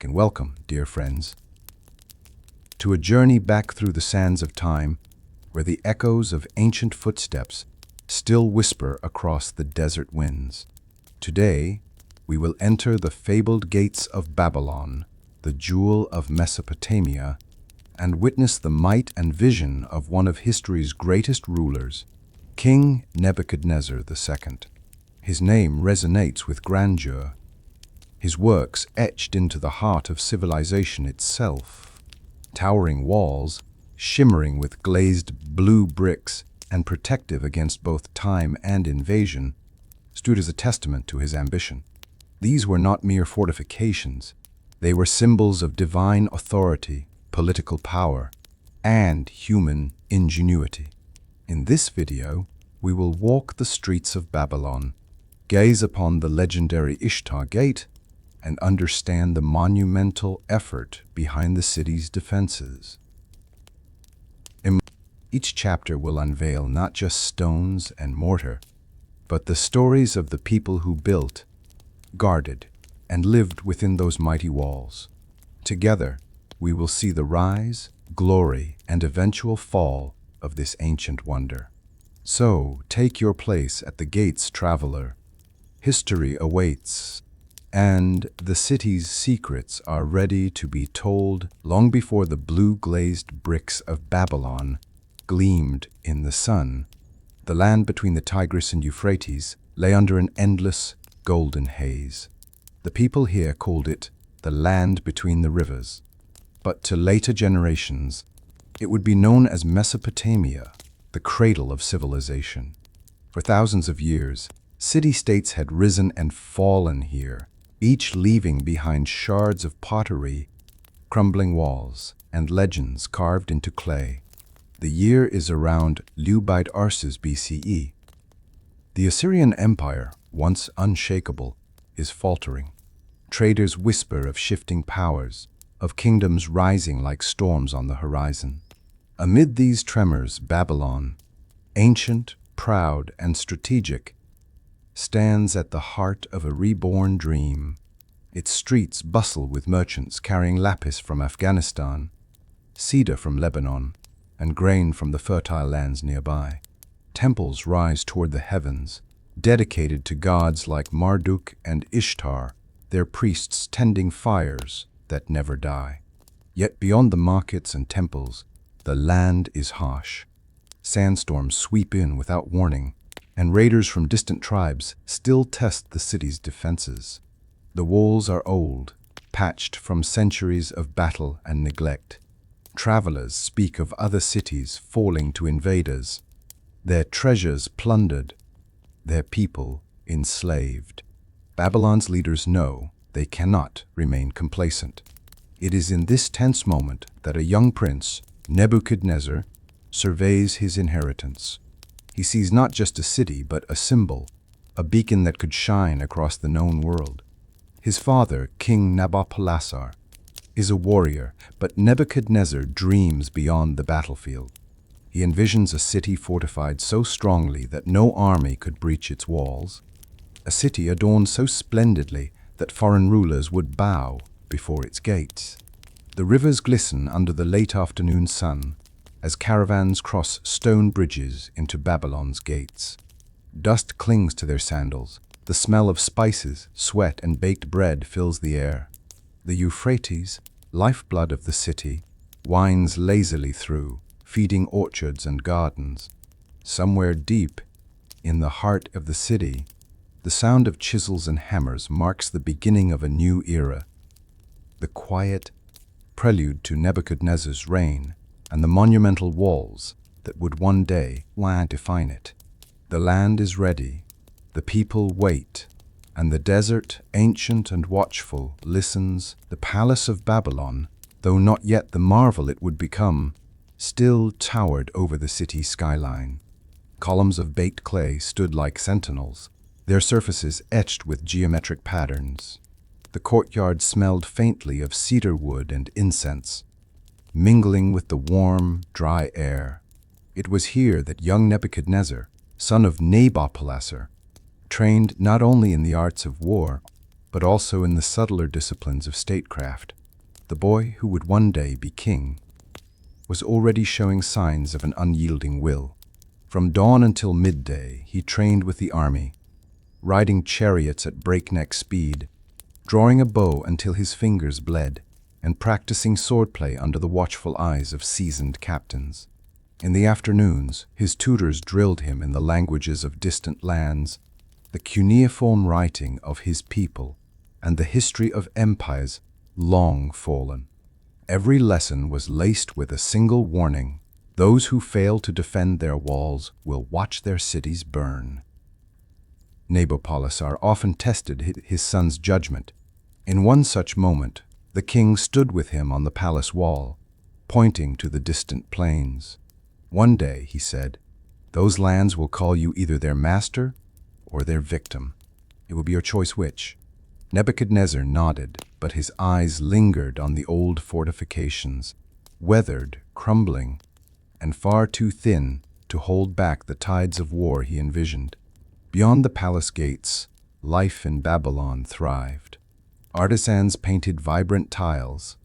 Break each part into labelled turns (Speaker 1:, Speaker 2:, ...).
Speaker 1: And welcome, dear friends, to a journey back through the sands of time where the echoes of ancient footsteps still whisper across the desert winds. Today, we will enter the fabled gates of Babylon, the jewel of Mesopotamia, and witness the might and vision of one of history's greatest rulers, King Nebuchadnezzar II. His name resonates with grandeur, his works etched into the heart of civilization itself. Towering walls, shimmering with glazed blue bricks and protective against both time and invasion, stood as a testament to his ambition. These were not mere fortifications. They were symbols of divine authority, political power, and human ingenuity. In this video, we will walk the streets of Babylon, gaze upon the legendary Ishtar Gate, and understand the monumental effort behind the city's defenses. Each chapter will unveil not just stones and mortar, but the stories of the people who built, guarded, and lived within those mighty walls. Together, we will see the rise, glory, and eventual fall of this ancient wonder. So, take your place at the gates, traveler. History awaits, and the city's secrets are ready to be told long before the blue-glazed bricks of Babylon gleamed in the sun. The land between the Tigris and Euphrates lay under an endless, golden haze. The people here called it the land between the rivers, but to later generations, it would be known as Mesopotamia, the cradle of civilization. For thousands of years, city-states had risen and fallen here, each leaving behind shards of pottery, crumbling walls, and legends carved into clay. The year is around Lubide Arses BCE. The Assyrian Empire, once unshakable, is faltering. Traders whisper of shifting powers, of kingdoms rising like storms on the horizon. Amid these tremors, Babylon, ancient, proud, and strategic, stands at the heart of a reborn dream. Its streets bustle with merchants carrying lapis from Afghanistan, cedar from Lebanon, and grain from the fertile lands nearby. Temples rise toward the heavens, dedicated to gods like Marduk and Ishtar, their priests tending fires that never die. Yet beyond the markets and temples, the land is harsh. Sandstorms sweep in without warning, and raiders from distant tribes still test the city's defenses. The walls are old, patched from centuries of battle and neglect. Travelers speak of other cities falling to invaders, their treasures plundered, their people enslaved. Babylon's leaders know they cannot remain complacent. It is in this tense moment that a young prince, Nebuchadnezzar, surveys his inheritance. He sees not just a city, but a symbol, a beacon that could shine across the known world. His father, King Nabopolassar, is a warrior, but Nebuchadnezzar dreams beyond the battlefield. He envisions a city fortified so strongly that no army could breach its walls, a city adorned so splendidly that foreign rulers would bow before its gates. The rivers glisten under the late afternoon sun as caravans cross stone bridges into Babylon's gates. Dust clings to their sandals. The smell of spices, sweat, and baked bread fills the air. The Euphrates, lifeblood of the city, winds lazily through, feeding orchards and gardens. Somewhere deep in the heart of the city, the sound of chisels and hammers marks the beginning of a new era, the quiet prelude to Nebuchadnezzar's reign and the monumental walls that would one day define it. The land is ready, the people wait, and the desert, ancient and watchful, listens. The palace of Babylon, though not yet the marvel it would become, still towered over the city skyline. Columns of baked clay stood like sentinels, their surfaces etched with geometric patterns. The courtyard smelled faintly of cedar wood and incense, mingling with the warm, dry air. It was here that young Nebuchadnezzar, son of Nabopolassar, trained not only in the arts of war, but also in the subtler disciplines of statecraft. The boy who would one day be king was already showing signs of an unyielding will. From dawn until midday, he trained with the army, riding chariots at breakneck speed, drawing a bow until his fingers bled, and practicing swordplay under the watchful eyes of seasoned captains. In the afternoons, his tutors drilled him in the languages of distant lands, the cuneiform writing of his people, and the history of empires long fallen. Every lesson was laced with a single warning: those who fail to defend their walls will watch their cities burn. Nabopolassar often tested his son's judgment. In one such moment, the king stood with him on the palace wall, pointing to the distant plains. One day, he said, those lands will call you either their master or their victim. It will be your choice which. Nebuchadnezzar nodded, but his eyes lingered on the old fortifications, weathered, crumbling, and far too thin to hold back the tides of war he envisioned. Beyond the palace gates, life in Babylon thrived. Artisans painted vibrant tiles,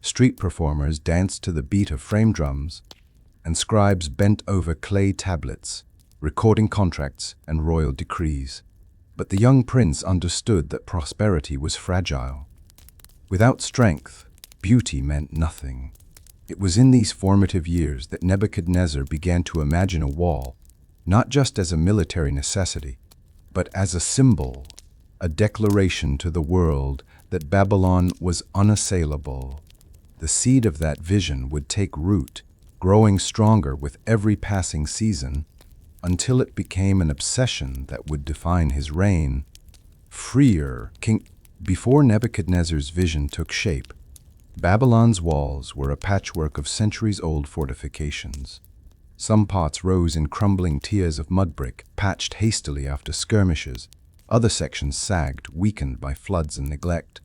Speaker 1: street performers danced to the beat of frame drums, and scribes bent over clay tablets, recording contracts and royal decrees. But the young prince understood that prosperity was fragile. Without strength, beauty meant nothing. It was in these formative years that Nebuchadnezzar began to imagine a wall, not just as a military necessity, but as a symbol, a declaration to the world that Babylon was unassailable. The seed of that vision would take root, growing stronger with every passing season, until it became an obsession that would define his reign. Freer king. Before Nebuchadnezzar's vision took shape, Babylon's walls were a patchwork of centuries-old fortifications. Some parts rose in crumbling tiers of mudbrick, patched hastily after skirmishes. Other sections sagged, weakened by floods and neglect.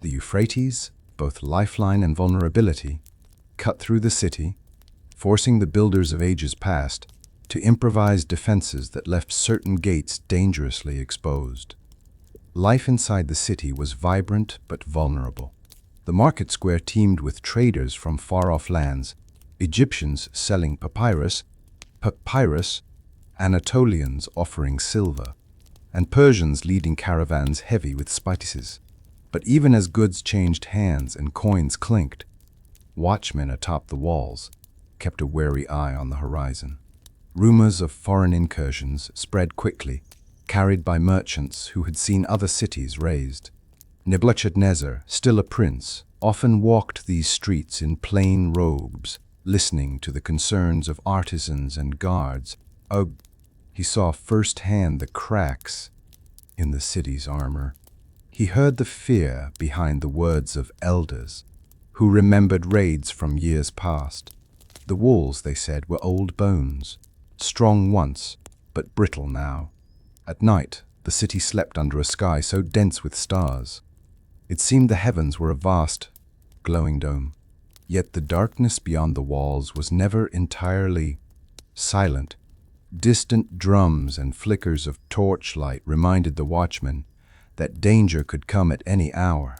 Speaker 1: The Euphrates, both lifeline and vulnerability, cut through the city, forcing the builders of ages past to improvise defenses that left certain gates dangerously exposed. Life inside the city was vibrant but vulnerable. The market square teemed with traders from far-off lands, Egyptians selling papyrus, Anatolians offering silver, and Persians leading caravans heavy with spices. But even as goods changed hands and coins clinked, watchmen atop the walls kept a wary eye on the horizon. Rumors of foreign incursions spread quickly, carried by merchants who had seen other cities razed. Nebuchadnezzar, still a prince, often walked these streets in plain robes, listening to the concerns of artisans and guards. He saw firsthand the cracks in the city's armor. He heard the fear behind the words of elders who remembered raids from years past. The walls, they said, were old bones, strong once, but brittle now. At night, the city slept under a sky so dense with stars. It seemed the heavens were a vast, glowing dome. Yet the darkness beyond the walls was never entirely silent. Distant drums and flickers of torchlight reminded the watchmen that danger could come at any hour.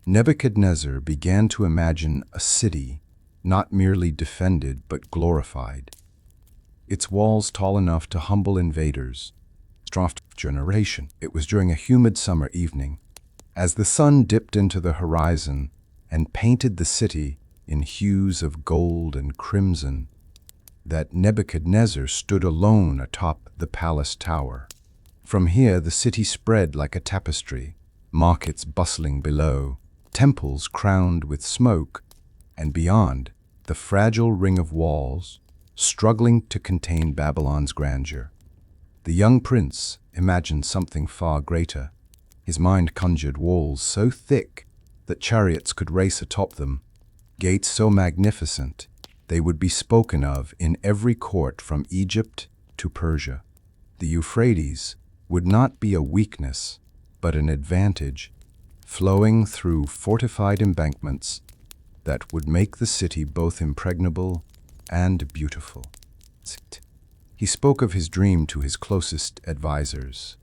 Speaker 1: Nebuchadnezzar began to imagine a city not merely defended but glorified. Its walls tall enough to humble invaders. Generation. It was during a humid summer evening, as the sun dipped into the horizon and painted the city in hues of gold and crimson, that Nebuchadnezzar stood alone atop the palace tower. From here the city spread like a tapestry, markets bustling below, temples crowned with smoke, and beyond, the fragile ring of walls, struggling to contain Babylon's grandeur. The young prince imagined something far greater. His mind conjured walls so thick that chariots could race atop them, gates so magnificent they would be spoken of in every court from Egypt to Persia. The Euphrates would not be a weakness, but an advantage, flowing through fortified embankments that would make the city both impregnable and beautiful. He spoke of his dream to his closest advisors,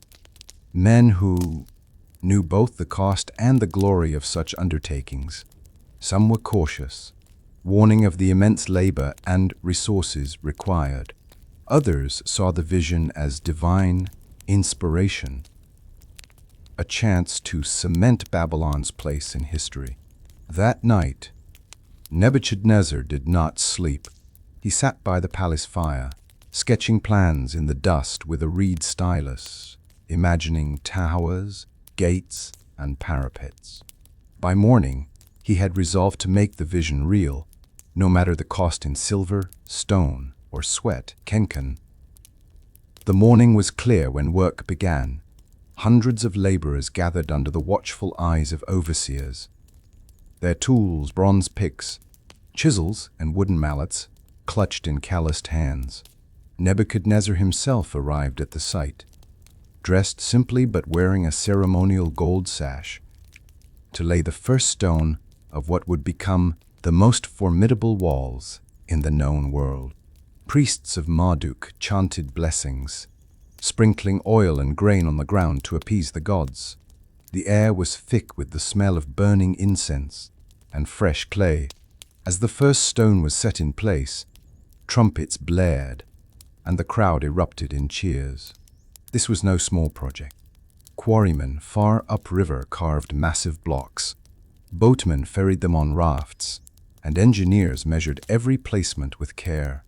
Speaker 1: men who knew both the cost and the glory of such undertakings. Some were cautious, warning of the immense labor and resources required. Others saw the vision as divine inspiration, a chance to cement Babylon's place in history. That night, Nebuchadnezzar did not sleep. He sat by the palace fire, sketching plans in the dust with a reed stylus, imagining towers, gates, and parapets. By morning, he had resolved to make the vision real, no matter the cost in silver, stone, or sweat. Kenken. The morning was clear when work began. Hundreds of laborers gathered under the watchful eyes of overseers. Their tools, bronze picks, chisels, and wooden mallets, clutched in calloused hands. Nebuchadnezzar himself arrived at the site, dressed simply but wearing a ceremonial gold sash, to lay the first stone of what would become the most formidable walls in the known world. Priests of Marduk chanted blessings, sprinkling oil and grain on the ground to appease the gods. The air was thick with the smell of burning incense and fresh clay. As the first stone was set in place, trumpets blared, and the crowd erupted in cheers. This was no small project. Quarrymen far upriver carved massive blocks. Boatmen ferried them on rafts, and engineers measured every placement with care.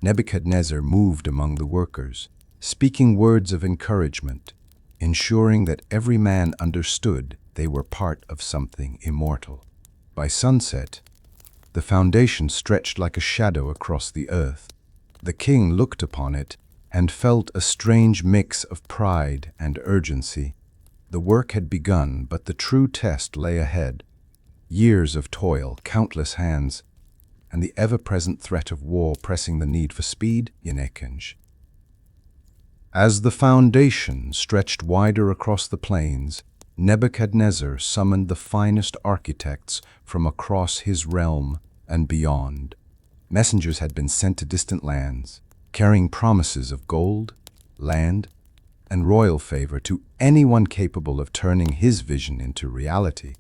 Speaker 1: Nebuchadnezzar moved among the workers, speaking words of encouragement, ensuring that every man understood they were part of something immortal. By sunset, the foundation stretched like a shadow across the earth. The king looked upon it and felt a strange mix of pride and urgency. The work had begun, but the true test lay ahead. Years of toil, countless hands, and the ever-present threat of war pressing the need for speed. As the foundation stretched wider across the plains, Nebuchadnezzar summoned the finest architects from across his realm and beyond. Messengers had been sent to distant lands, carrying promises of gold, land, and royal favor to anyone capable of turning his vision into reality.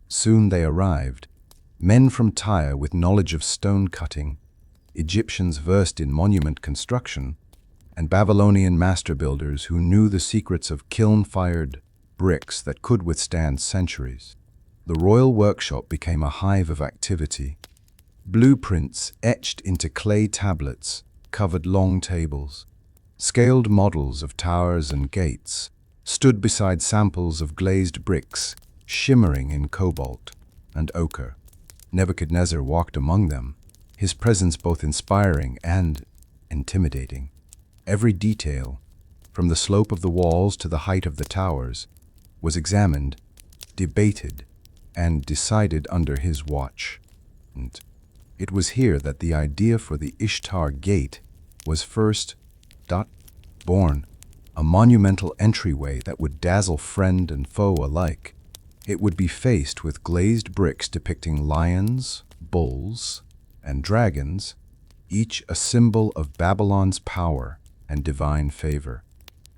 Speaker 1: Soon they arrived, men from Tyre with knowledge of stone cutting, Egyptians versed in monument construction, and Babylonian master builders who knew the secrets of kiln-fired bricks that could withstand centuries. The royal workshop became a hive of activity. Blueprints etched into clay tablets covered long tables. Scaled models of towers and gates stood beside samples of glazed bricks shimmering in cobalt and ochre. Nebuchadnezzar walked among them, his presence both inspiring and intimidating. Every detail, from the slope of the walls to the height of the towers, was examined, debated, and decided under his watch. And it was here that the idea for the Ishtar Gate was first born, a monumental entryway that would dazzle friend and foe alike. It would be faced with glazed bricks depicting lions, bulls, and dragons, each a symbol of Babylon's power and divine favor.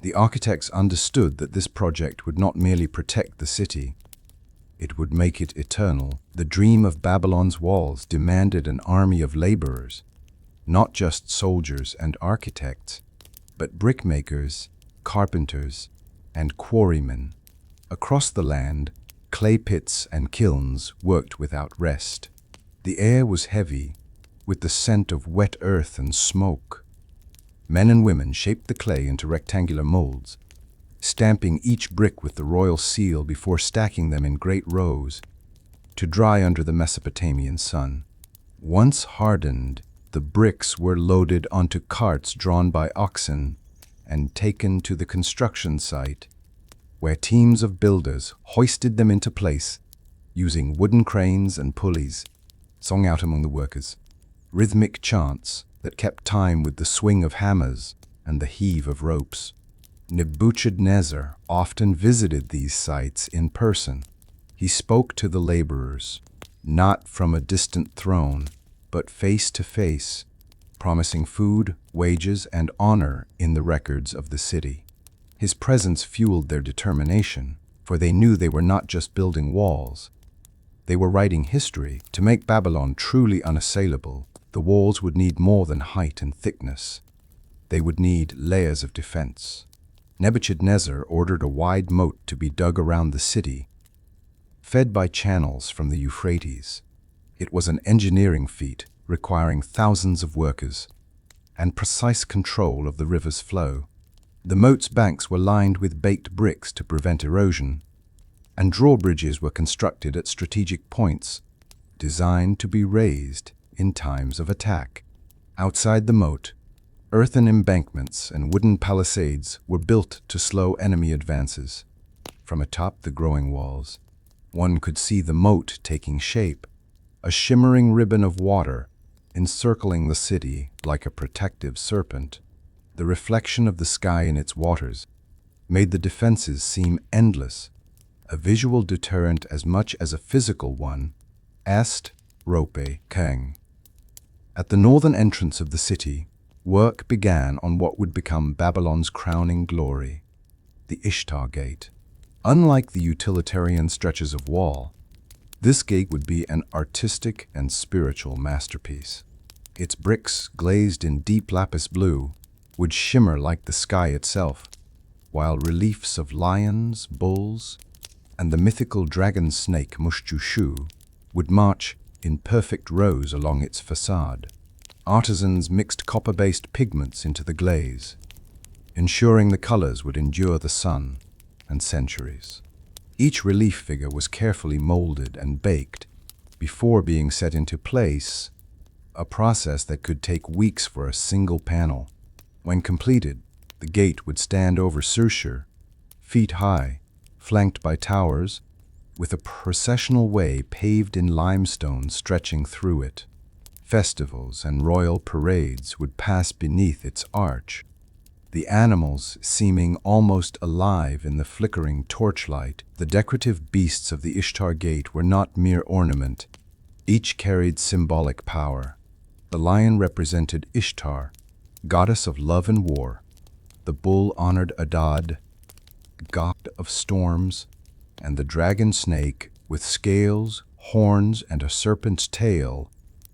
Speaker 1: The architects understood that this project would not merely protect the city, it would make it eternal. The dream of Babylon's walls demanded an army of laborers, not just soldiers and architects, but brickmakers, carpenters, and quarrymen. Across the land, clay pits and kilns worked without rest. The air was heavy, with the scent of wet earth and smoke. Men and women shaped the clay into rectangular molds, stamping each brick with the royal seal before stacking them in great rows to dry under the Mesopotamian sun. Once hardened, the bricks were loaded onto carts drawn by oxen and taken to the construction site, where teams of builders hoisted them into place using wooden cranes and pulleys. Sung out among the workers, rhythmic chants that kept time with the swing of hammers and the heave of ropes. Nebuchadnezzar often visited these sites in person. He spoke to the laborers, not from a distant throne, but face to face, promising food, wages, and honor in the records of the city. His presence fueled their determination. for they knew they were not just building walls. They were writing history. To make Babylon truly unassailable, the walls would need more than height and thickness. They would need layers of defense. Nebuchadnezzar ordered a wide moat to be dug around the city, fed by channels from the Euphrates. It was an engineering feat requiring thousands of workers and precise control of the river's flow. The moat's banks were lined with baked bricks to prevent erosion, and drawbridges were constructed at strategic points, designed to be raised in times of attack. Outside the moat, earthen embankments and wooden palisades were built to slow enemy advances. From atop the growing walls, one could see the moat taking shape, a shimmering ribbon of water encircling the city like a protective serpent. The reflection of the sky in its waters made the defenses seem endless, a visual deterrent as much as a physical one. Est Rope Kang. At the northern entrance of the city, work began on what would become Babylon's crowning glory, the Ishtar Gate. Unlike the utilitarian stretches of wall, this gate would be an artistic and spiritual masterpiece. Its bricks, glazed in deep lapis blue, would shimmer like the sky itself, while reliefs of lions, bulls, and the mythical dragon snake Mushchushu would march in perfect rows along its facade. Artisans mixed copper-based pigments into the glaze, ensuring the colors would endure the sun and centuries. Each relief figure was carefully molded and baked before being set into place, a process that could take weeks for a single panel. When completed, the gate would stand over Surshur, feet high, flanked by towers, with a processional way paved in limestone stretching through it. Festivals and royal parades would pass beneath its arch, the animals seeming almost alive in the flickering torchlight. The decorative beasts of the Ishtar Gate were not mere ornament. Each carried symbolic power. The lion represented Ishtar, goddess of love and war. The bull honored Adad, god of storms, and the dragon snake, with scales, horns, and a serpent's tail,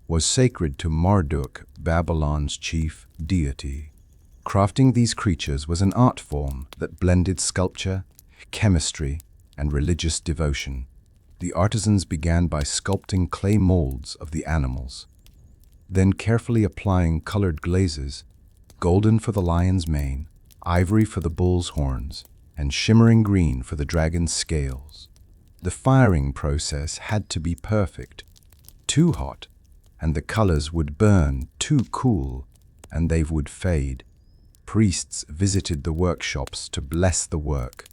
Speaker 1: was sacred to Marduk, Babylon's chief deity. Crafting these creatures was an art form that blended sculpture, chemistry, and religious devotion. The artisans began by sculpting clay molds of the animals, then carefully applying colored glazes, golden for the lion's mane, ivory for the bull's horns, and shimmering green for the dragon's scales. The firing process had to be perfect. Too hot, and the colors would burn; too cool, and they would fade. Priests visited the workshops to bless the work,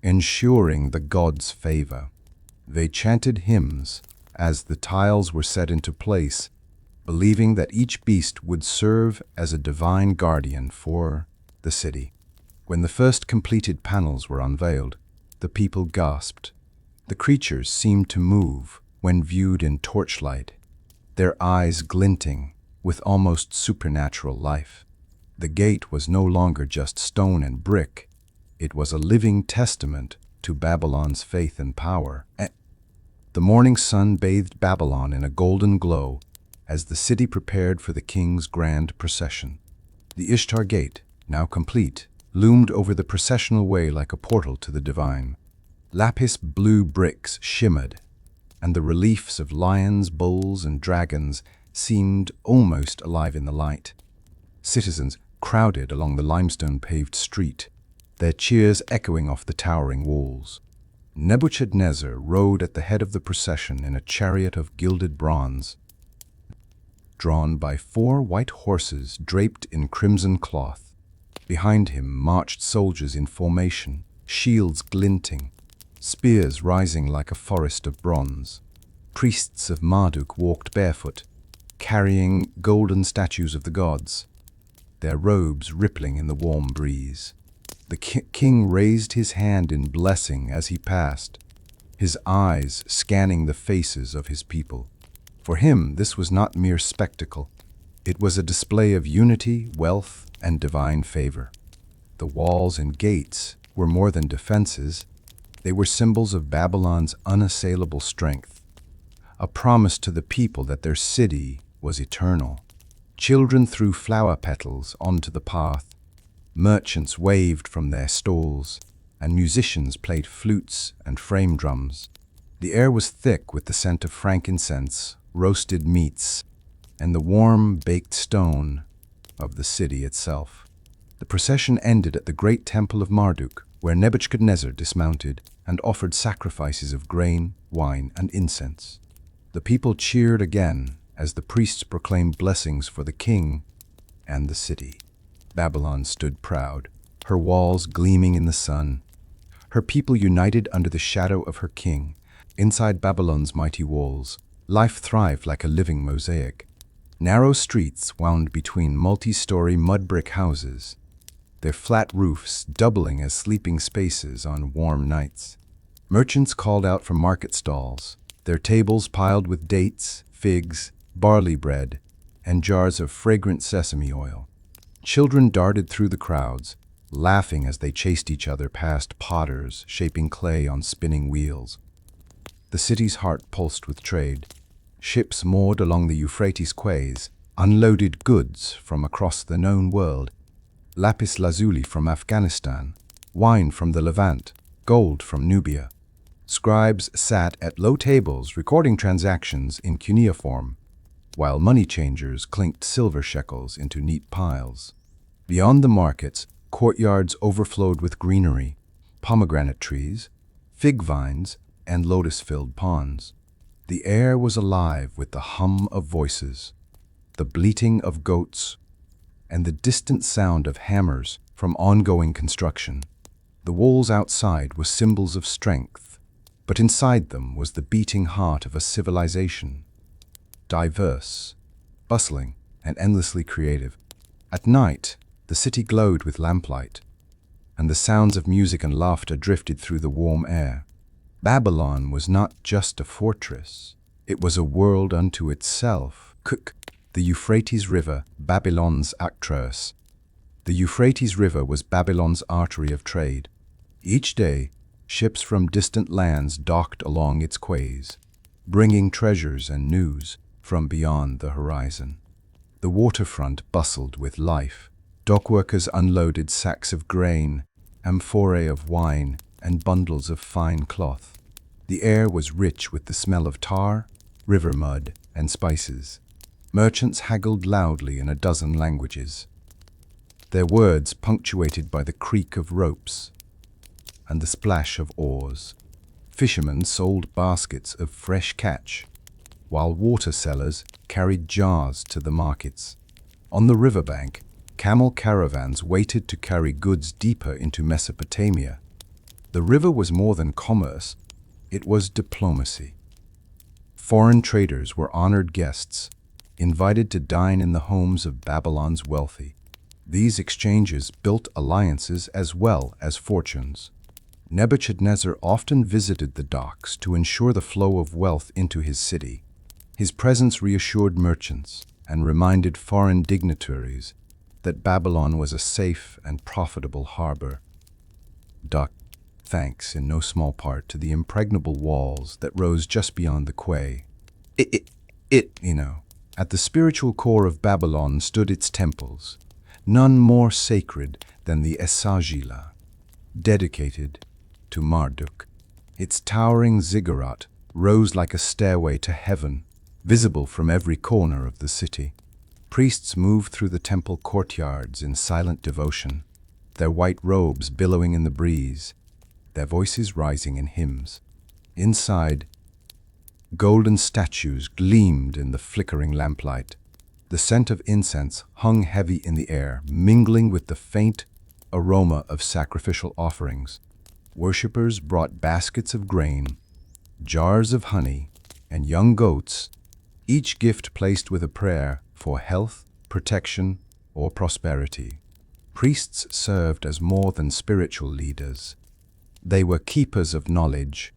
Speaker 1: ensuring the gods' favor. They chanted hymns as the tiles were set into place, believing that each beast would serve as a divine guardian for the city. When the first completed panels were unveiled, the people gasped. The creatures seemed to move when viewed in torchlight, their eyes glinting with almost supernatural life. The gate was no longer just stone and brick. It was a living testament to Babylon's faith and power. The morning sun bathed Babylon in a golden glow as the city prepared for the king's grand procession. The Ishtar Gate, now complete, loomed over the processional way like a portal to the divine. Lapis blue bricks shimmered, and the reliefs of lions, bulls, and dragons seemed almost alive in the light. Citizens crowded along the limestone-paved street, their cheers echoing off the towering walls. Nebuchadnezzar rode at the head of the procession in a chariot of gilded bronze, drawn by 4 white horses draped in crimson cloth. Behind him marched soldiers in formation, shields glinting, spears rising like a forest of bronze. Priests of Marduk walked barefoot, carrying golden statues of the gods, their robes rippling in the warm breeze. The king raised his hand in blessing as he passed, his eyes scanning the faces of his people. For him, this was not mere spectacle. It was a display of unity, wealth, and divine favor. The walls and gates were more than defenses. They were symbols of Babylon's unassailable strength, a promise to the people that their city was eternal. Children threw flower petals onto the path, merchants waved from their stalls, and musicians played flutes and frame drums. The air was thick with the scent of frankincense, roasted meats, and the warm, baked stone of the city itself. The procession ended at the great temple of Marduk, where Nebuchadnezzar dismounted and offered sacrifices of grain, wine, and incense. The people cheered again as the priests proclaimed blessings for the king and the city. Babylon stood proud, her walls gleaming in the sun, her people united under the shadow of her king. Inside Babylon's mighty walls, life thrived like a living mosaic. Narrow streets wound between multi-story mud-brick houses, their flat roofs doubling as sleeping spaces on warm nights. Merchants called out from market stalls, their tables piled with dates, figs, barley bread, and jars of fragrant sesame oil. Children darted through the crowds, laughing as they chased each other past potters shaping clay on spinning wheels. The city's heart pulsed with trade. Ships moored along the Euphrates quays unloaded goods from across the known world. Lapis lazuli from Afghanistan, wine from the Levant, gold from Nubia. Scribes sat at low tables recording transactions in cuneiform, while money changers clinked silver shekels into neat piles. Beyond the markets, courtyards overflowed with greenery, pomegranate trees, fig vines, and lotus-filled ponds. The air was alive with the hum of voices, the bleating of goats, and the distant sound of hammers from ongoing construction. The walls outside were symbols of strength, but inside them was the beating heart of a civilization, diverse, bustling, and endlessly creative. At night, the city glowed with lamplight, and the sounds of music and laughter drifted through the warm air. Babylon was not just a fortress, it was a world unto itself. The Euphrates River, Babylon's actress. The Euphrates River was Babylon's artery of trade. Each day, ships from distant lands docked along its quays, bringing treasures and news from beyond the horizon. The waterfront bustled with life. Dockworkers unloaded sacks of grain, amphorae of wine, and bundles of fine cloth. The air was rich with the smell of tar, river mud, and spices. Merchants haggled loudly in a dozen languages, their words punctuated by the creak of ropes and the splash of oars. Fishermen sold baskets of fresh catch, while water sellers carried jars to the markets. On the riverbank, camel caravans waited to carry goods deeper into Mesopotamia. The river was more than commerce, it was diplomacy. Foreign traders were honored guests, invited to dine in the homes of Babylon's wealthy. These exchanges built alliances as well as fortunes. Nebuchadnezzar often visited the docks to ensure the flow of wealth into his city. His presence reassured merchants and reminded foreign dignitaries that Babylon was a safe and profitable harbor. Thanks in no small part to the impregnable walls that rose just beyond the quay. At the spiritual core of Babylon stood its temples, none more sacred than the Esagila, dedicated to Marduk. Its towering ziggurat rose like a stairway to heaven, visible from every corner of the city. Priests moved through the temple courtyards in silent devotion, their white robes billowing in the breeze, their voices rising in hymns. Inside, golden statues gleamed in the flickering lamplight. The scent of incense hung heavy in the air, mingling with the faint aroma of sacrificial offerings. Worshippers brought baskets of grain, jars of honey, and young goats, each gift placed with a prayer for health, protection, or prosperity. Priests served as more than spiritual leaders. They were keepers of knowledge,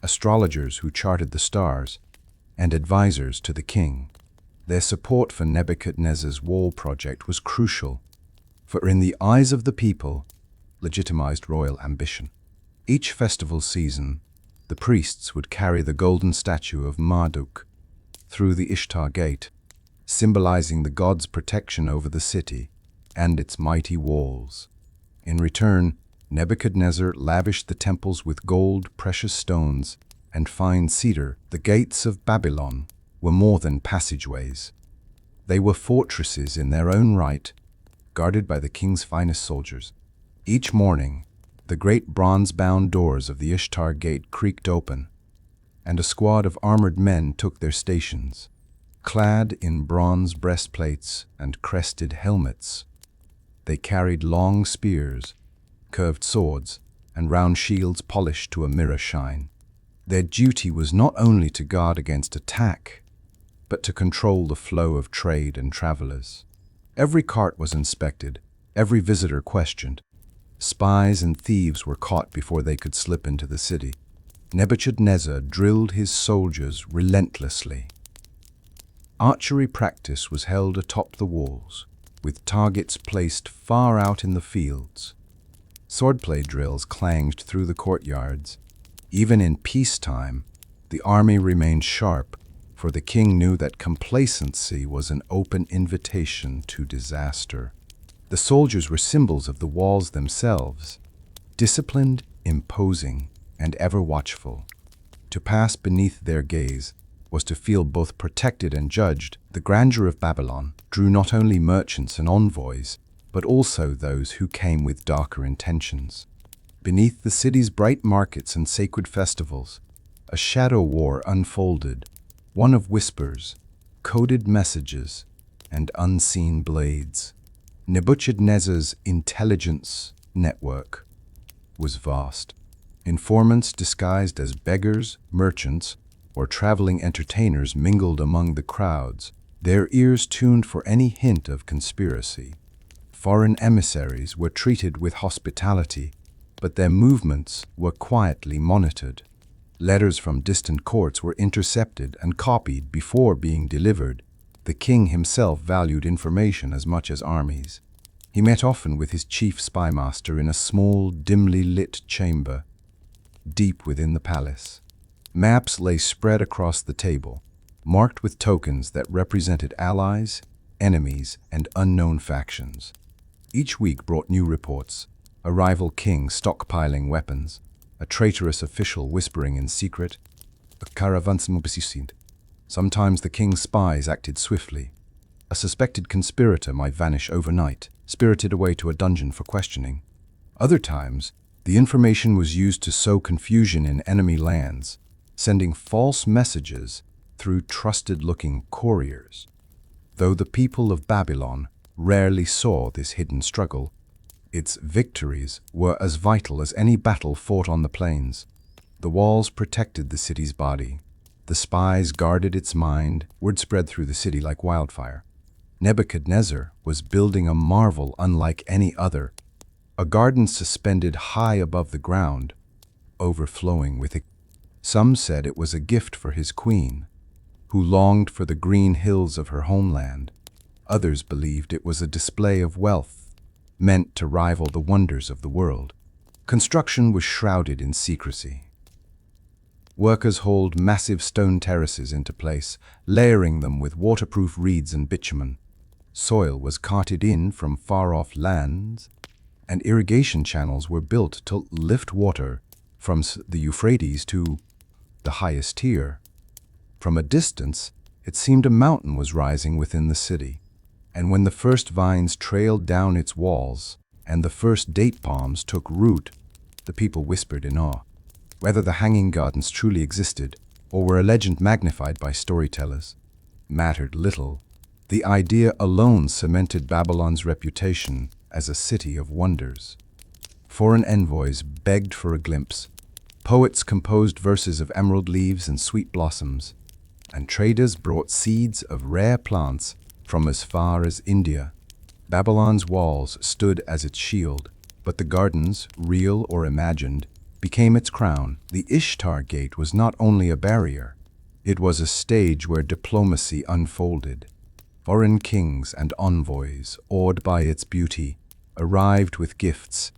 Speaker 1: astrologers who charted the stars, and advisors to the king. Their support for Nebuchadnezzar's wall project was crucial, for in the eyes of the people, legitimized royal ambition. Each festival season, the priests would carry the golden statue of Marduk through the Ishtar Gate, symbolizing the god's protection over the city and its mighty walls. In return, Nebuchadnezzar lavished the temples with gold, precious stones, and fine cedar. The gates of Babylon were more than passageways. They were fortresses in their own right, guarded by the king's finest soldiers. Each morning, the great bronze-bound doors of the Ishtar Gate creaked open, and a squad of armored men took their stations. Clad in bronze breastplates and crested helmets, they carried long spears, curved swords, and round shields polished to a mirror shine. Their duty was not only to guard against attack, but to control the flow of trade and travelers. Every cart was inspected, every visitor questioned. Spies and thieves were caught before they could slip into the city. Nebuchadnezzar drilled his soldiers relentlessly. Archery practice was held atop the walls, with targets placed far out in the fields. Swordplay drills clanged through the courtyards. Even in peacetime, the army remained sharp, for the king knew that complacency was an open invitation to disaster. The soldiers were symbols of the walls themselves, disciplined, imposing, and ever watchful. To pass beneath their gaze was to feel both protected and judged. The grandeur of Babylon drew not only merchants and envoys, but also those who came with darker intentions. Beneath the city's bright markets and sacred festivals, a shadow war unfolded, one of whispers, coded messages, and unseen blades. Nebuchadnezzar's intelligence network was vast. Informants disguised as beggars, merchants, or traveling entertainers mingled among the crowds, their ears tuned for any hint of conspiracy. Foreign emissaries were treated with hospitality, but their movements were quietly monitored. Letters from distant courts were intercepted and copied before being delivered. The king himself valued information as much as armies. He met often with his chief spymaster in a small, dimly lit chamber, deep within the palace. Maps lay spread across the table, marked with tokens that represented allies, enemies, and unknown factions. Each week brought new reports: a rival king stockpiling weapons, a traitorous official whispering in secret, a caravansemobicisint. Sometimes the king's spies acted swiftly. A suspected conspirator might vanish overnight, spirited away to a dungeon for questioning. Other times, the information was used to sow confusion in enemy lands, sending false messages through trusted-looking couriers. Though the people of Babylon rarely saw this hidden struggle, its victories were as vital as any battle fought on the plains. The walls protected the city's body. The spies guarded its mind. Word spread through the city like wildfire. Nebuchadnezzar was building a marvel unlike any other, a garden suspended high above the ground, overflowing with it. Some said it was a gift for his queen, who longed for the green hills of her homeland. Others believed it was a display of wealth, meant to rival the wonders of the world. Construction was shrouded in secrecy. Workers hauled massive stone terraces into place, layering them with waterproof reeds and bitumen. Soil was carted in from far-off lands, and irrigation channels were built to lift water from the Euphrates to the highest tier. From a distance, it seemed a mountain was rising within the city, and when the first vines trailed down its walls and the first date palms took root, the people whispered in awe. Whether the hanging gardens truly existed or were a legend magnified by storytellers mattered little. The idea alone cemented Babylon's reputation as a city of wonders. Foreign envoys begged for a glimpse. Poets composed verses of emerald leaves and sweet blossoms, and traders brought seeds of rare plants from as far as India. Babylon's walls stood as its shield, but the gardens, real or imagined, became its crown. The Ishtar Gate was not only a barrier, it was a stage where diplomacy unfolded. Foreign kings and envoys, awed by its beauty, arrived with gifts: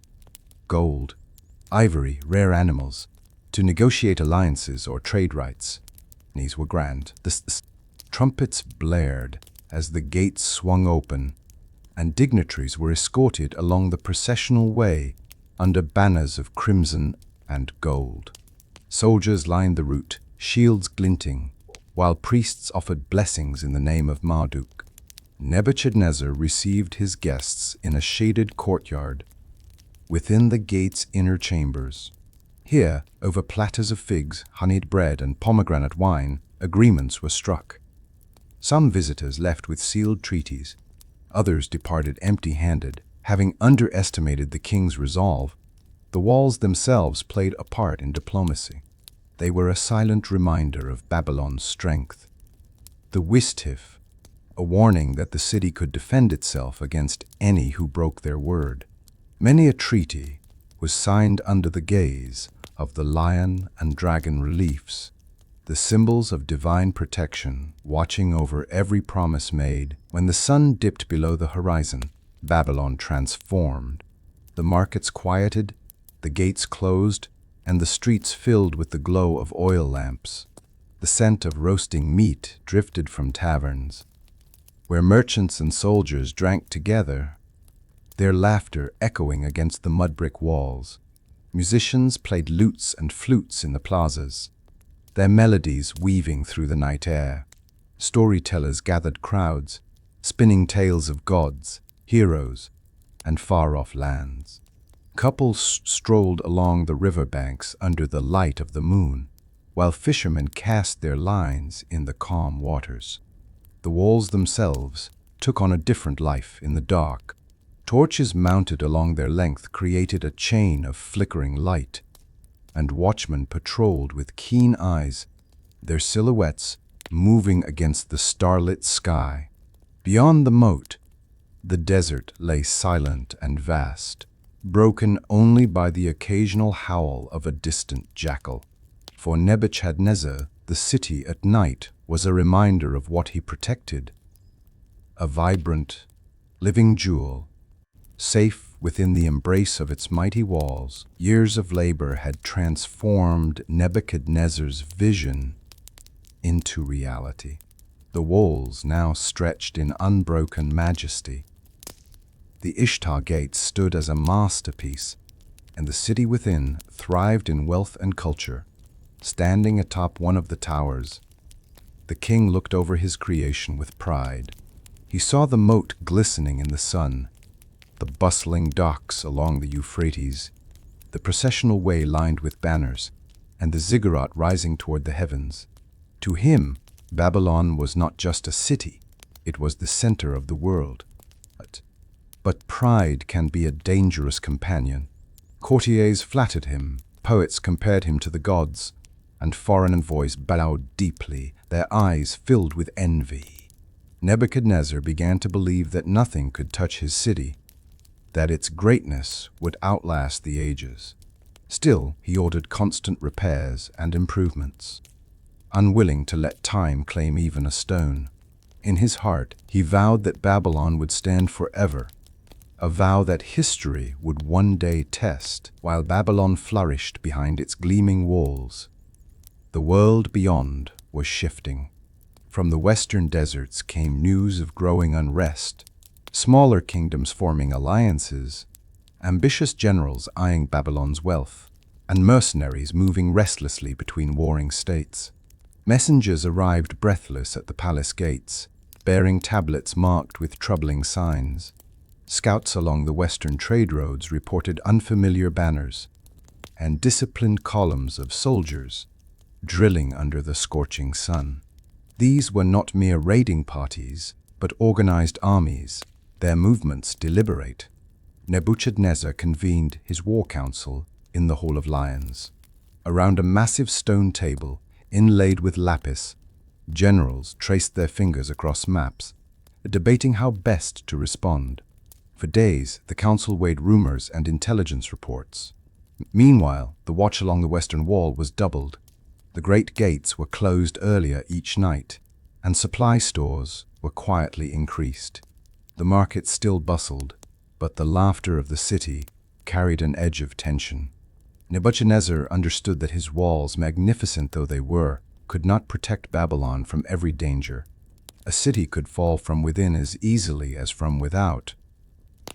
Speaker 1: gold, ivory, rare animals, to negotiate alliances or trade rights. These were grand. The trumpets blared as the gates swung open, and dignitaries were escorted along the processional way under banners of crimson and gold. Soldiers lined the route, shields glinting, while priests offered blessings in the name of Marduk. Nebuchadnezzar received his guests in a shaded courtyard within the gate's inner chambers. Here, over platters of figs, honeyed bread, and pomegranate wine, agreements were struck. Some visitors left with sealed treaties. Others departed empty-handed, having underestimated the king's resolve. The walls themselves played a part in diplomacy. They were a silent reminder of Babylon's strength. The Wistif, a warning that the city could defend itself against any who broke their word. Many a treaty was signed under the gaze of the lion and dragon reliefs, the symbols of divine protection watching over every promise made. When the sun dipped below the horizon, Babylon transformed. The markets quieted, the gates closed, and the streets filled with the glow of oil lamps. The scent of roasting meat drifted from taverns, where merchants and soldiers drank together, their laughter echoing against the mud-brick walls. Musicians played lutes and flutes in the plazas, their melodies weaving through the night air. Storytellers gathered crowds, spinning tales of gods, heroes, and far-off lands. Couples strolled along the riverbanks under the light of the moon, while fishermen cast their lines in the calm waters. The walls themselves took on a different life in the dark. Torches mounted along their length created a chain of flickering light, and watchmen patrolled with keen eyes, their silhouettes moving against the starlit sky. Beyond the moat, the desert lay silent and vast, broken only by the occasional howl of a distant jackal. For Nebuchadnezzar, the city at night was a reminder of what he protected. A vibrant, living jewel, safe within the embrace of its mighty walls. Years of labor had transformed Nebuchadnezzar's vision into reality. The walls now stretched in unbroken majesty. The Ishtar Gate stood as a masterpiece, and the city within thrived in wealth and culture. Standing atop one of the towers, the king looked over his creation with pride. He saw the moat glistening in the sun, the bustling docks along the Euphrates, the processional way lined with banners, and the ziggurat rising toward the heavens. To him, Babylon was not just a city, it was the center of the world. But pride can be a dangerous companion. Courtiers flattered him, poets compared him to the gods, and foreign envoys bowed deeply, their eyes filled with envy. Nebuchadnezzar began to believe that nothing could touch his city, that its greatness would outlast the ages. Still, he ordered constant repairs and improvements, unwilling to let time claim even a stone. In his heart, he vowed that Babylon would stand forever, a vow that history would one day test. While Babylon flourished behind its gleaming walls, the world beyond was shifting. From the western deserts came news of growing unrest, smaller kingdoms forming alliances, ambitious generals eyeing Babylon's wealth, and mercenaries moving restlessly between warring states. Messengers arrived breathless at the palace gates, bearing tablets marked with troubling signs. Scouts along the western trade roads reported unfamiliar banners and disciplined columns of soldiers drilling under the scorching sun. These were not mere raiding parties, but organized armies, their movements deliberate. Nebuchadnezzar convened his war council in the Hall of Lions. Around a massive stone table, inlaid with lapis, generals traced their fingers across maps, debating how best to respond. For days, the council weighed rumors and intelligence reports. Meanwhile, the watch along the western wall was doubled. The great gates were closed earlier each night, and supply stores were quietly increased. The market still bustled, but the laughter of the city carried an edge of tension. Nebuchadnezzar understood that his walls, magnificent though they were, could not protect Babylon from every danger. A city could fall from within as easily as from without.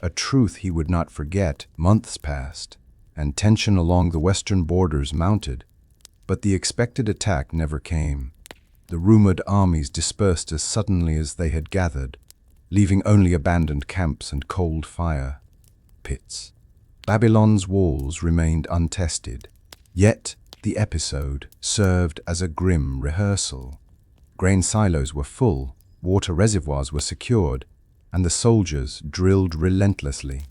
Speaker 1: A truth he would not forget. Months passed, and tension along the western borders mounted, but the expected attack never came. The rumored armies dispersed as suddenly as they had gathered, leaving only abandoned camps and cold fire pits. Babylon's walls remained untested, yet the episode served as a grim rehearsal. Grain silos were full, water reservoirs were secured, and the soldiers drilled relentlessly.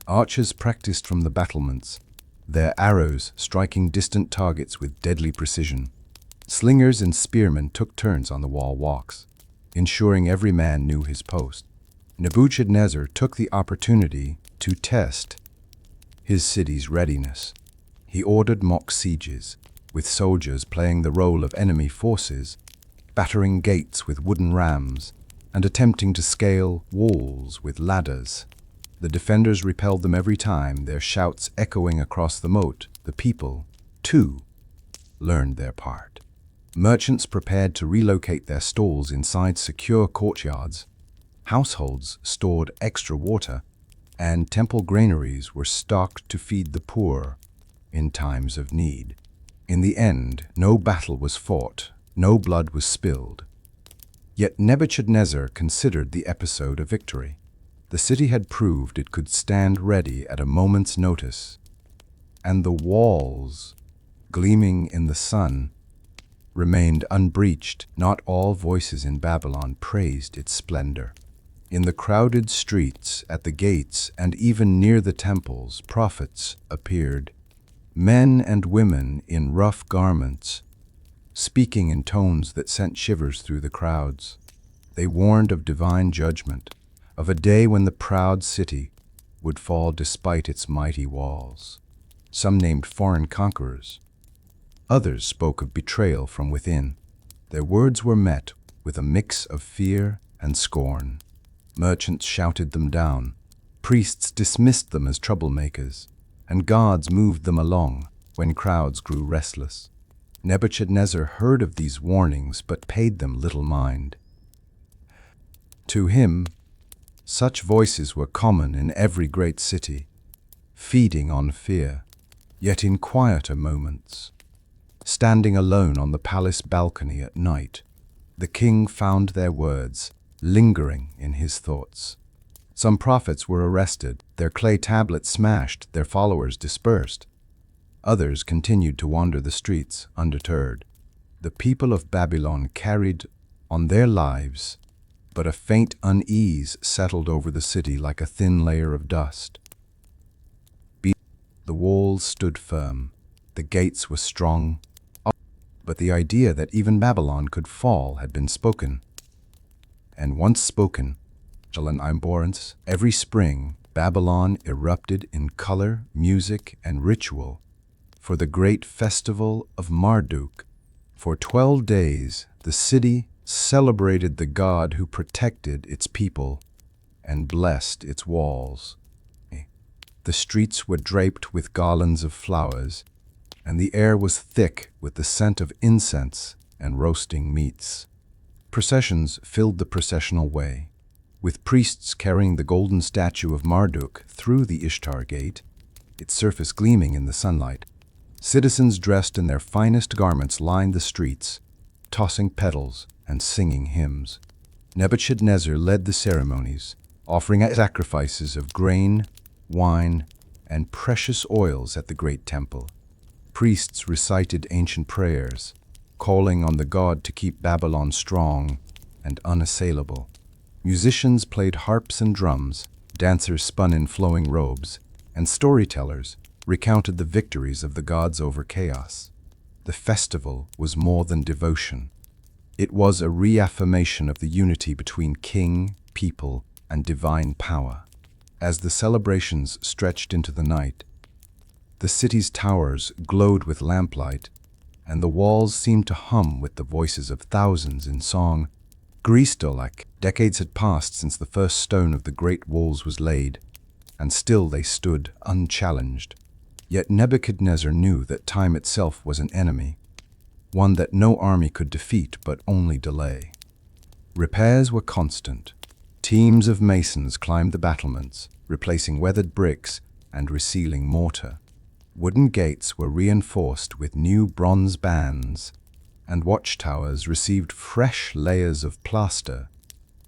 Speaker 1: Archers practiced from the battlements, their arrows striking distant targets with deadly precision. Slingers and spearmen took turns on the wall walks, ensuring every man knew his post. Nebuchadnezzar took the opportunity to test his city's readiness. He ordered mock sieges, with soldiers playing the role of enemy forces, battering gates with wooden rams, and attempting to scale walls with ladders. The defenders repelled them every time, their shouts echoing across the moat. The people, too, learned their part. Merchants prepared to relocate their stalls inside secure courtyards. Households stored extra water, and temple granaries were stocked to feed the poor in times of need. In the end, no battle was fought, no blood was spilled. Yet Nebuchadnezzar considered the episode a victory. The city had proved it could stand ready at a moment's notice, and the walls, gleaming in the sun, remained unbreached. Not all voices in Babylon praised its splendor. In the crowded streets, at the gates, and even near the temples, prophets appeared, men and women in rough garments, speaking in tones that sent shivers through the crowds. They warned of divine judgment, of a day when the proud city would fall despite its mighty walls. Some named foreign conquerors. Others spoke of betrayal from within. Their words were met with a mix of fear and scorn. Merchants shouted them down, priests dismissed them as troublemakers, and gods moved them along when crowds grew restless. Nebuchadnezzar heard of these warnings but paid them little mind. To him, such voices were common in every great city, feeding on fear, yet in quieter moments. Standing alone on the palace balcony at night, the king found their words lingering in his thoughts. Some prophets were arrested, their clay tablets smashed, their followers dispersed. Others continued to wander the streets undeterred. The people of Babylon carried on their lives, but a faint unease settled over the city like a thin layer of dust. The walls stood firm, the gates were strong, but the idea that even Babylon could fall had been spoken. And once spoken, every spring, Babylon erupted in color, music, and ritual for the great festival of Marduk. For 12 days, the city celebrated the God who protected its people and blessed its walls. The streets were draped with garlands of flowers, and the air was thick with the scent of incense and roasting meats. Processions filled the processional way, with priests carrying the golden statue of Marduk through the Ishtar Gate, its surface gleaming in the sunlight. Citizens dressed in their finest garments lined the streets, tossing petals and singing hymns. Nebuchadnezzar led the ceremonies, offering sacrifices of grain, wine, and precious oils at the great temple. Priests recited ancient prayers, calling on the god to keep Babylon strong and unassailable. Musicians played harps and drums, dancers spun in flowing robes, and storytellers recounted the victories of the gods over chaos. The festival was more than devotion. It was a reaffirmation of the unity between king, people, and divine power. As the celebrations stretched into the night, the city's towers glowed with lamplight, and the walls seemed to hum with the voices of thousands in song. Decades had passed since the first stone of the great walls was laid, and still they stood unchallenged. Yet Nebuchadnezzar knew that time itself was an enemy, one that no army could defeat but only delay. Repairs were constant. Teams of masons climbed the battlements, replacing weathered bricks and resealing mortar. Wooden gates were reinforced with new bronze bands, and watchtowers received fresh layers of plaster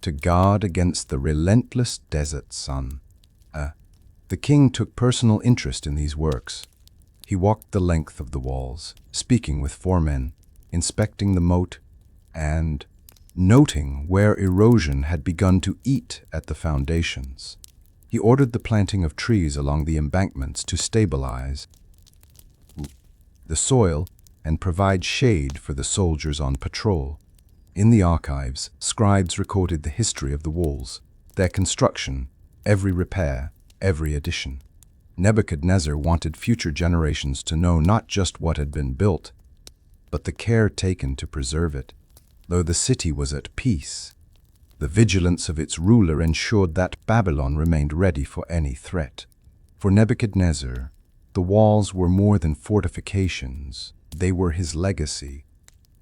Speaker 1: to guard against the relentless desert sun. The king took personal interest in these works. He walked the length of the walls, speaking with foremen, inspecting the moat, and noting where erosion had begun to eat at the foundations. He ordered the planting of trees along the embankments to stabilize the soil and provide shade for the soldiers on patrol. In the archives, scribes recorded the history of the walls, their construction, every repair, every addition. Nebuchadnezzar wanted future generations to know not just what had been built, but the care taken to preserve it. Though the city was at peace, the vigilance of its ruler ensured that Babylon remained ready for any threat. For Nebuchadnezzar, the walls were more than fortifications. They were his legacy,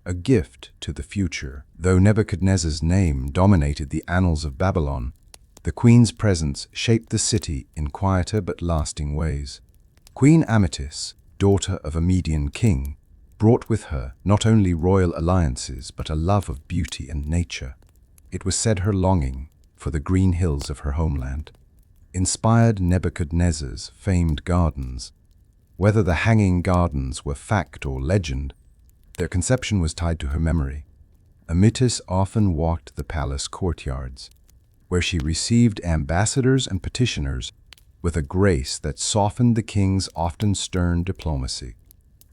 Speaker 1: a gift to the future. Though Nebuchadnezzar's name dominated the annals of Babylon, the queen's presence shaped the city in quieter but lasting ways. Queen Amytis, daughter of a Median king, brought with her not only royal alliances but a love of beauty and nature. It was said her longing for the green hills of her homeland inspired Nebuchadnezzar's famed gardens. Whether the hanging gardens were fact or legend, their conception was tied to her memory. Amytis often walked the palace courtyards, where she received ambassadors and petitioners with a grace that softened the king's often stern diplomacy.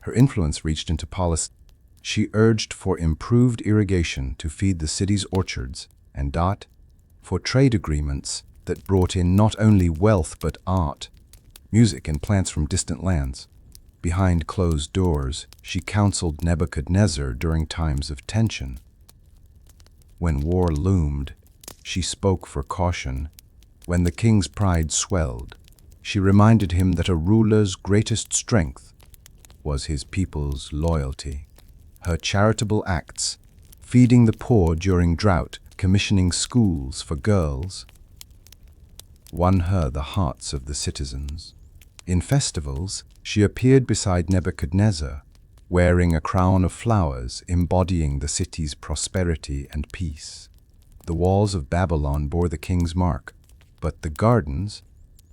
Speaker 1: Her influence reached into policy. She urged for improved irrigation to feed the city's orchards and for trade agreements that brought in not only wealth but art, music, and plants from distant lands. Behind closed doors, she counseled Nebuchadnezzar during times of tension. When war loomed, she spoke for caution. When the king's pride swelled, she reminded him that a ruler's greatest strength was his people's loyalty. Her charitable acts, feeding the poor during drought, commissioning schools for girls, won her the hearts of the citizens. In festivals, she appeared beside Nebuchadnezzar, wearing a crown of flowers embodying the city's prosperity and peace. The walls of Babylon bore the king's mark, but the gardens,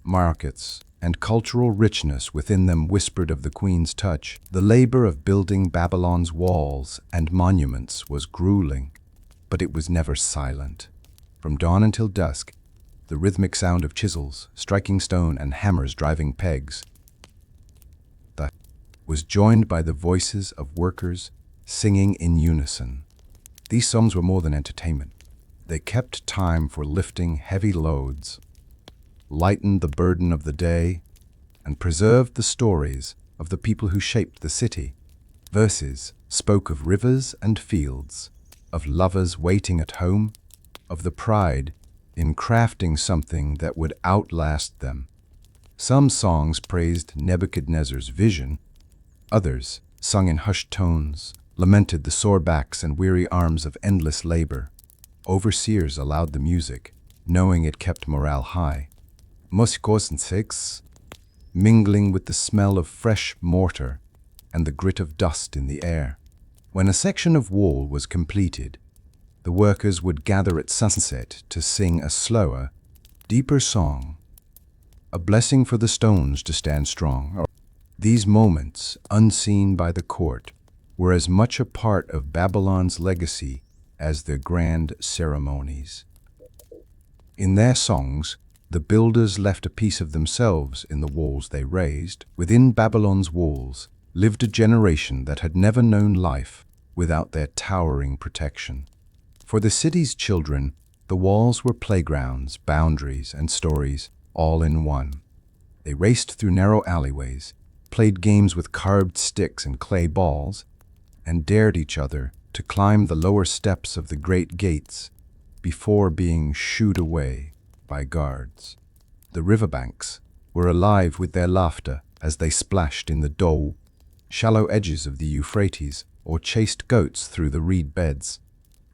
Speaker 1: markets, and cultural richness within them whispered of the queen's touch. The labor of building Babylon's walls and monuments was grueling, but it was never silent. From dawn until dusk, the rhythmic sound of chisels striking stone and hammers driving pegs was joined by the voices of workers singing in unison. These songs were more than entertainment. They kept time for lifting heavy loads, lightened the burden of the day, and preserved the stories of the people who shaped the city. Verses spoke of rivers and fields, of lovers waiting at home, of the pride in crafting something that would outlast them. Some songs praised Nebuchadnezzar's vision. Others, sung in hushed tones, lamented the sore backs and weary arms of endless labor. Overseers allowed the music, knowing it kept morale high. Concentrics, mingling with the smell of fresh mortar and the grit of dust in the air. When a section of wall was completed, the workers would gather at sunset to sing a slower, deeper song, a blessing for the stones to stand strong. These moments, unseen by the court, were as much a part of Babylon's legacy as their grand ceremonies. In their songs, the builders left a piece of themselves in the walls they raised. Within Babylon's walls lived a generation that had never known life without their towering protection. For the city's children, the walls were playgrounds, boundaries, and stories, all in one. They raced through narrow alleyways, played games with carved sticks and clay balls, and dared each other to climb the lower steps of the great gates before being shooed away by guards. The riverbanks were alive with their laughter, as they splashed in the shallow edges of the Euphrates or chased goats through the reed beds.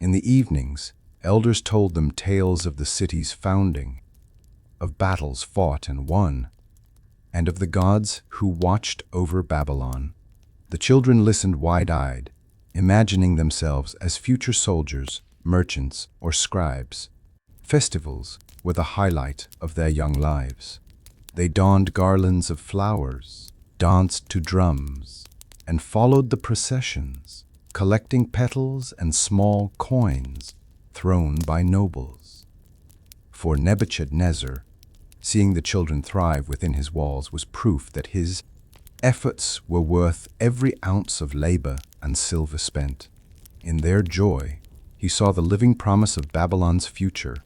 Speaker 1: In the evenings, elders told them tales of the city's founding, of battles fought and won, and of the gods who watched over Babylon. The children listened wide-eyed, imagining themselves as future soldiers, merchants, or scribes. Festivals were the highlight of their young lives. They donned garlands of flowers, danced to drums, and followed the processions, collecting petals and small coins thrown by nobles. For Nebuchadnezzar, seeing the children thrive within his walls was proof that his efforts were worth every ounce of labor and silver spent. In their joy, he saw the living promise of Babylon's future.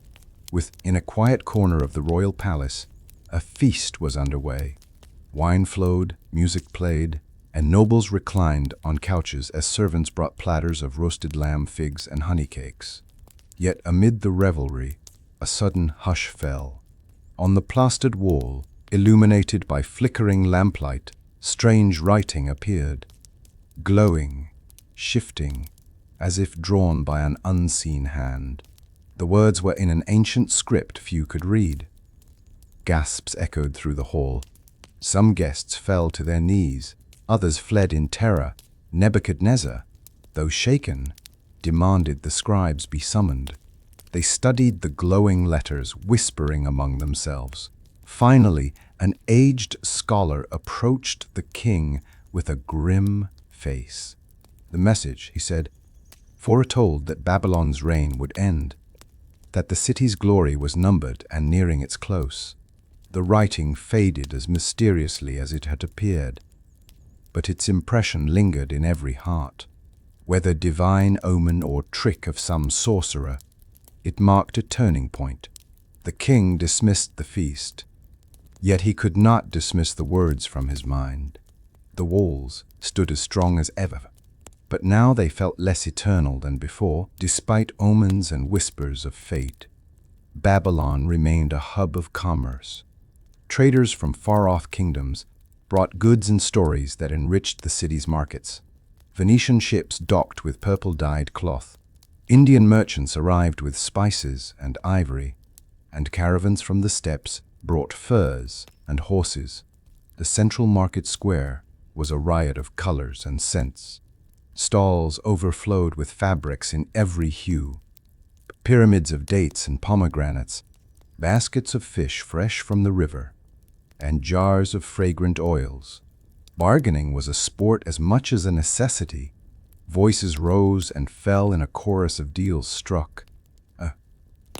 Speaker 1: In a quiet corner of the royal palace, a feast was underway. Wine flowed, music played, and nobles reclined on couches as servants brought platters of roasted lamb, figs, and honey cakes. Yet amid the revelry, a sudden hush fell. On the plastered wall, illuminated by flickering lamplight, strange writing appeared, glowing, shifting, as if drawn by an unseen hand. The words were in an ancient script few could read. Gasps echoed through the hall. Some guests fell to their knees, others fled in terror. Nebuchadnezzar, though shaken, demanded the scribes be summoned. They studied the glowing letters, whispering among themselves. Finally, an aged scholar approached the king with a grim face. The message, he said, foretold that Babylon's reign would end, that the city's glory was numbered and nearing its close. The writing faded as mysteriously as it had appeared, but its impression lingered in every heart. Whether divine omen or trick of some sorcerer, it marked a turning point. The king dismissed the feast, yet he could not dismiss the words from his mind. The walls stood as strong as ever, but now they felt less eternal than before. Despite omens and whispers of fate, Babylon remained a hub of commerce. Traders from far-off kingdoms brought goods and stories that enriched the city's markets. Venetian ships docked with purple-dyed cloth. Indian merchants arrived with spices and ivory, and caravans from the steppes brought furs and horses. The central market square was a riot of colors and scents. Stalls overflowed with fabrics in every hue, pyramids of dates and pomegranates, baskets of fish fresh from the river, and jars of fragrant oils. Bargaining was a sport as much as a necessity. Voices rose and fell in a chorus of deals struck.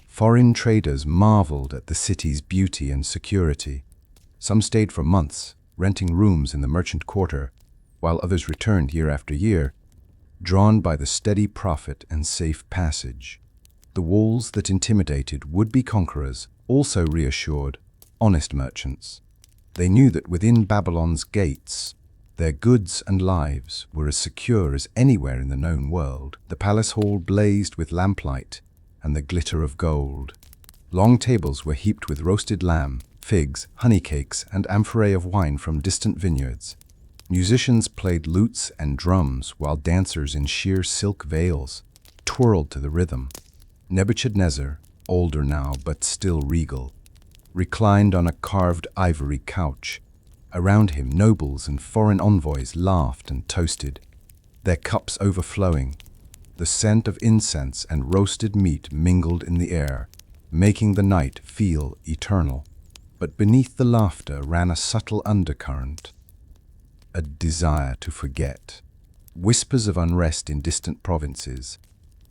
Speaker 1: Foreign traders marveled at the city's beauty and security. Some stayed for months, renting rooms in the merchant quarter, while others returned year after year, drawn by the steady profit and safe passage. The walls that intimidated would-be conquerors also reassured honest merchants. They knew that within Babylon's gates, their goods and lives were as secure as anywhere in the known world. The palace hall blazed with lamplight and the glitter of gold. Long tables were heaped with roasted lamb, figs, honey cakes, and amphorae of wine from distant vineyards. Musicians played lutes and drums while dancers in sheer silk veils twirled to the rhythm. Nebuchadnezzar, older now but still regal, reclined on a carved ivory couch. Around him, nobles and foreign envoys laughed and toasted, their cups overflowing. The scent of incense and roasted meat mingled in the air, making the night feel eternal. But beneath the laughter ran a subtle undercurrent, a desire to forget. Whispers of unrest in distant provinces,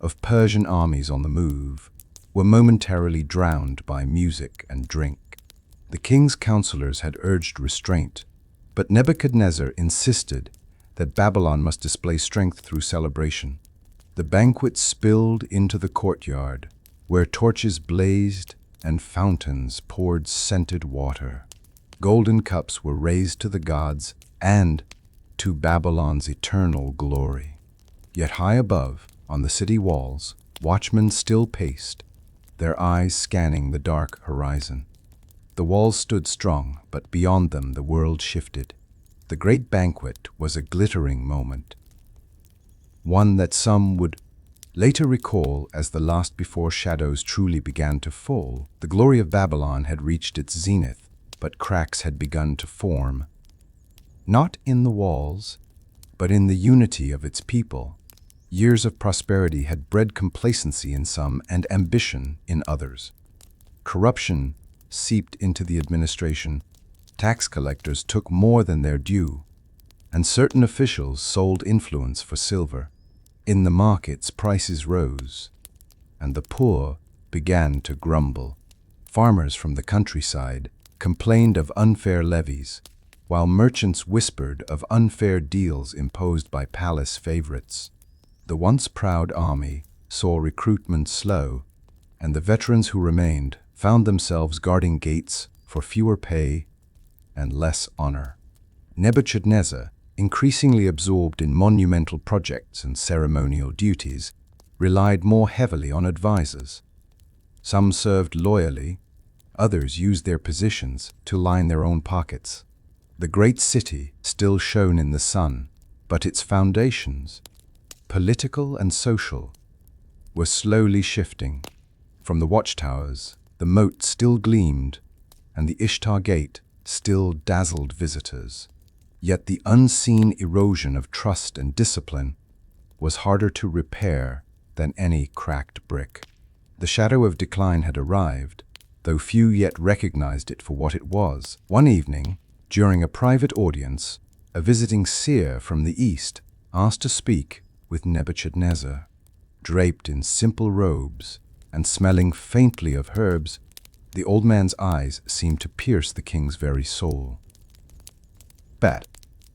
Speaker 1: of Persian armies on the move, were momentarily drowned by music and drink. The king's counselors had urged restraint, but Nebuchadnezzar insisted that Babylon must display strength through celebration. The banquet spilled into the courtyard, where torches blazed and fountains poured scented water. Golden cups were raised to the gods and to Babylon's eternal glory. Yet high above, on the city walls, watchmen still paced, their eyes scanning the dark horizon. The walls stood strong, but beyond them the world shifted. The great banquet was a glittering moment, one that some would later recall as the last before shadows truly began to fall. The glory of Babylon had reached its zenith, but cracks had begun to form, not in the walls, but in the unity of its people. Years of prosperity had bred complacency in some and ambition in others. Corruption seeped into the administration, tax collectors took more than their due, and certain officials sold influence for silver. In the markets, prices rose, and the poor began to grumble. Farmers from the countryside complained of unfair levies, while merchants whispered of unfair deals imposed by palace favorites. The once proud army saw recruitment slow, and the veterans who remained found themselves guarding gates for fewer pay and less honor. Nebuchadnezzar, increasingly absorbed in monumental projects and ceremonial duties, relied more heavily on advisors. Some served loyally, others used their positions to line their own pockets. The great city still shone in the sun, but its foundations, political and social, were slowly shifting. From the watchtowers, the moat still gleamed, and the Ishtar Gate still dazzled visitors. Yet the unseen erosion of trust and discipline was harder to repair than any cracked brick. The shadow of decline had arrived, though few yet recognized it for what it was. One evening, during a private audience, a visiting seer from the east asked to speak with Nebuchadnezzar. Draped in simple robes and smelling faintly of herbs, the old man's eyes seemed to pierce the king's very soul. But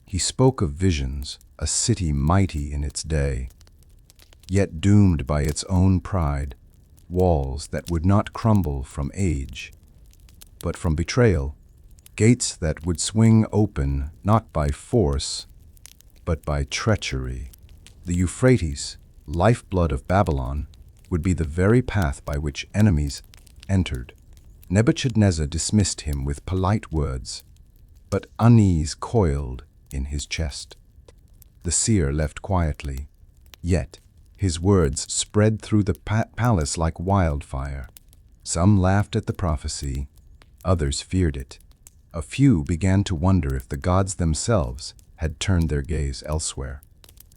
Speaker 1: he spoke of visions, a city mighty in its day, yet doomed by its own pride, walls that would not crumble from age, but from betrayal, gates that would swing open not by force, but by treachery. The Euphrates, lifeblood of Babylon, would be the very path by which enemies entered. Nebuchadnezzar dismissed him with polite words, but unease coiled in his chest. The seer left quietly, yet his words spread through the palace like wildfire. Some laughed at the prophecy, others feared it. A few began to wonder if the gods themselves had turned their gaze elsewhere.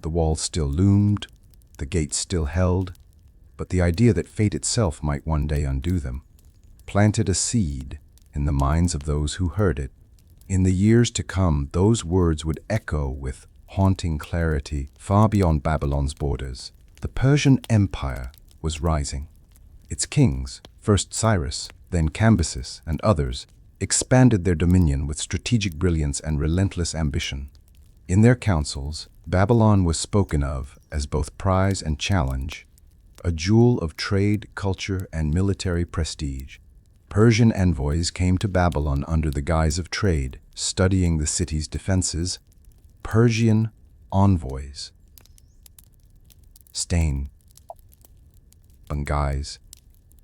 Speaker 1: The walls still loomed, the gates still held, but the idea that fate itself might one day undo them planted a seed in the minds of those who heard it. In the years to come, those words would echo with haunting clarity far beyond Babylon's borders. The Persian Empire was rising. Its kings, first Cyrus, then Cambyses, and others, expanded their dominion with strategic brilliance and relentless ambition. In their councils, Babylon was spoken of as both prize and challenge, a jewel of trade, culture, and military prestige. Persian envoys came to Babylon under the guise of trade, studying the city's defenses. Persian envoys,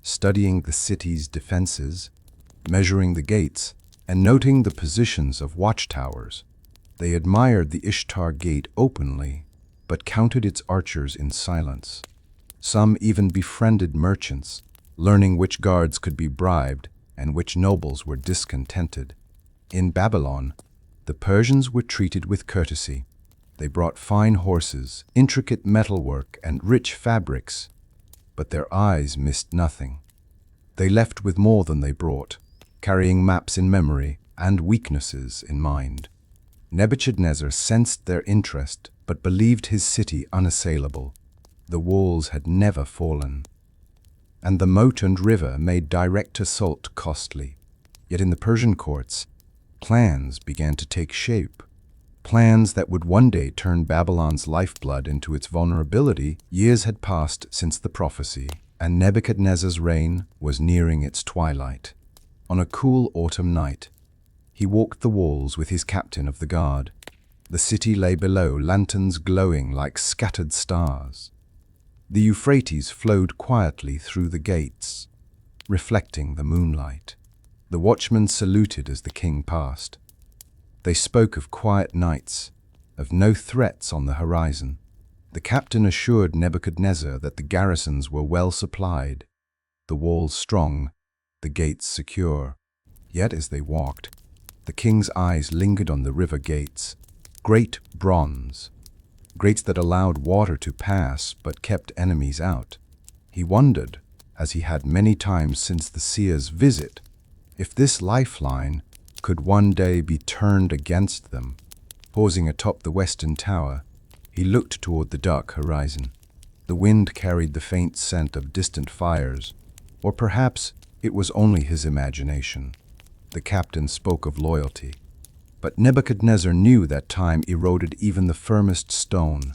Speaker 1: studying the city's defenses, measuring the gates, and noting the positions of watchtowers. They admired the Ishtar Gate openly, but counted its archers in silence. Some even befriended merchants, learning which guards could be bribed and which nobles were discontented. In Babylon, the Persians were treated with courtesy. They brought fine horses, intricate metalwork, and rich fabrics, but their eyes missed nothing. They left with more than they brought, carrying maps in memory and weaknesses in mind. Nebuchadnezzar sensed their interest, but believed his city unassailable. The walls had never fallen, and the moat and river made direct assault costly. Yet in the Persian courts, plans began to take shape. Plans that would one day turn Babylon's lifeblood into its vulnerability. Years had passed since the prophecy, and Nebuchadnezzar's reign was nearing its twilight. On a cool autumn night, he walked the walls with his captain of the guard. The city lay below, lanterns glowing like scattered stars. The Euphrates flowed quietly through the gates, reflecting the moonlight. The watchmen saluted as the king passed. They spoke of quiet nights, of no threats on the horizon. The captain assured Nebuchadnezzar that the garrisons were well supplied, the walls strong, the gates secure. Yet as they walked, the king's eyes lingered on the river gates, great bronze, gates that allowed water to pass but kept enemies out. He wondered, as he had many times since the seer's visit, if this lifeline could one day be turned against them. Pausing atop the western tower, he looked toward the dark horizon. The wind carried the faint scent of distant fires, or perhaps it was only his imagination. The captain spoke of loyalty, but Nebuchadnezzar knew that time eroded even the firmest stone.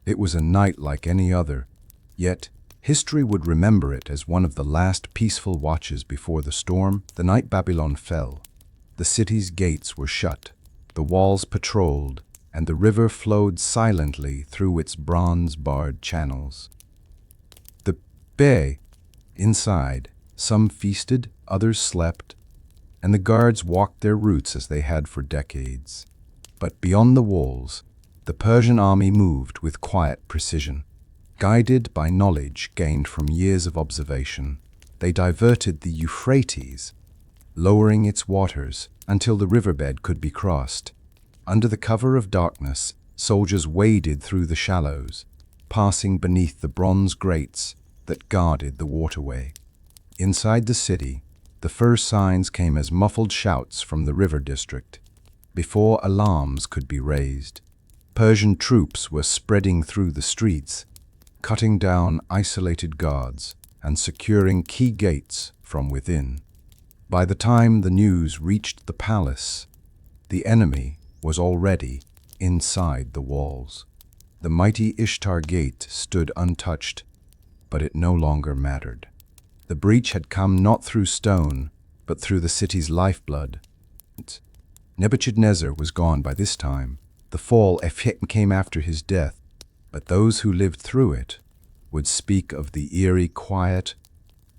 Speaker 1: It was a night like any other, yet history would remember it as one of the last peaceful watches before the storm. The night Babylon fell, the city's gates were shut, the walls patrolled, and the river flowed silently through its bronze-barred channels. The bay, inside, some feasted, others slept, and the guards walked their routes as they had for decades. But beyond the walls, the Persian army moved with quiet precision. Guided by knowledge gained from years of observation, they diverted the Euphrates, lowering its waters until the riverbed could be crossed. Under the cover of darkness, soldiers waded through the shallows, passing beneath the bronze grates that guarded the waterway. Inside the city, the first signs came as muffled shouts from the river district. Before alarms could be raised, Persian troops were spreading through the streets, cutting down isolated guards and securing key gates from within. By the time the news reached the palace, the enemy was already inside the walls. The mighty Ishtar Gate stood untouched, but it no longer mattered. The breach had come not through stone, but through the city's lifeblood. Nebuchadnezzar was gone by this time. The fall came after his death, but those who lived through it would speak of the eerie quiet,